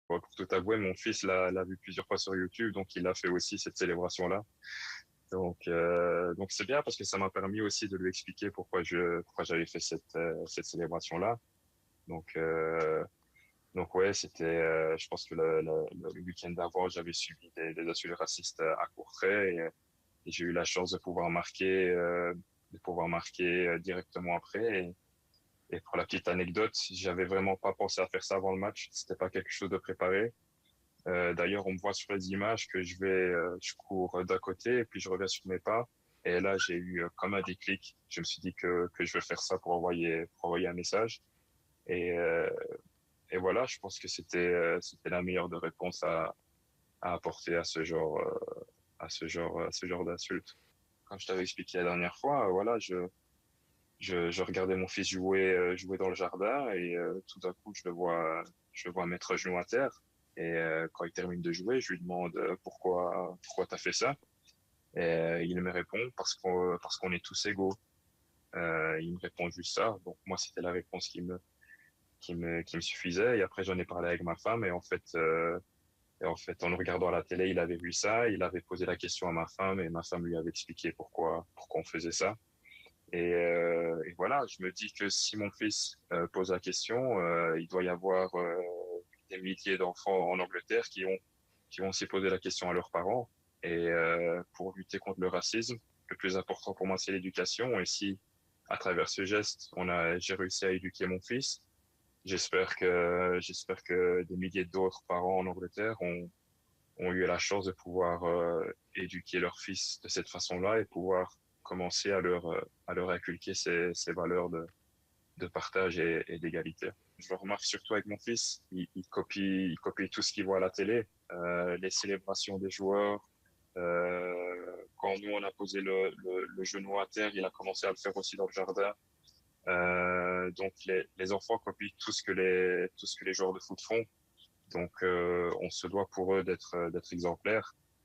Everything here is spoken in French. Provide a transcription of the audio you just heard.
Bon, pour tout avouer, mon fils l'a vu plusieurs fois sur YouTube, donc il a fait aussi cette célébration-là. Donc c'est bien parce que ça m'a permis aussi de lui expliquer pourquoi j'avais fait cette célébration-là. Donc donc ouais, je pense que le week-end d'avant, j'avais subi des insultes racistes à Courtrai et j'ai eu la chance de pouvoir marquer directement après. Et pour la petite anecdote, j'avais vraiment pas pensé à faire ça avant le match. C'était pas quelque chose de préparé. D'ailleurs, on me voit sur les images que je cours d'un côté et puis je reviens sur mes pas. Et là, j'ai eu comme un déclic. Je me suis dit que je vais faire ça pour envoyer un message. Et, euh, et voilà, je pense que c'était la meilleure de réponse à apporter à ce genre d'insulte. Comme je t'avais expliqué la dernière fois, voilà, je regardais mon fils jouer dans le jardin et tout d'un coup, je le vois mettre un genou à terre. Et quand il termine de jouer, je lui demande pourquoi t'as fait ça. Et il me répond parce qu'on est tous égaux. Il me répond juste ça. Donc moi, c'était la réponse qui me suffisait. Et après, j'en ai parlé avec ma femme et en fait, en le regardant à la télé, il avait vu ça, il avait posé la question à ma femme et ma femme lui avait expliqué pourquoi on faisait ça. Et voilà, je me dis que si mon fils pose la question, il doit y avoir des milliers d'enfants en Angleterre qui vont aussi poser la question à leurs parents. Et pour lutter contre le racisme, le plus important pour moi, c'est l'éducation. Et si, à travers ce geste, j'ai réussi à éduquer mon fils, j'espère que des milliers d'autres parents en Angleterre ont eu la chance de pouvoir éduquer leur fils de cette façon-là et pouvoir commencer à leur inculquer ces valeurs de partage et d'égalité. Je le remarque surtout avec mon fils, il copie tout ce qu'il voit à la télé, les célébrations des joueurs. Quand nous on a posé le genou à terre, il a commencé à le faire aussi dans le jardin. Donc les enfants copient tout ce que les joueurs de foot font. Donc on se doit pour eux d'être exemplaires.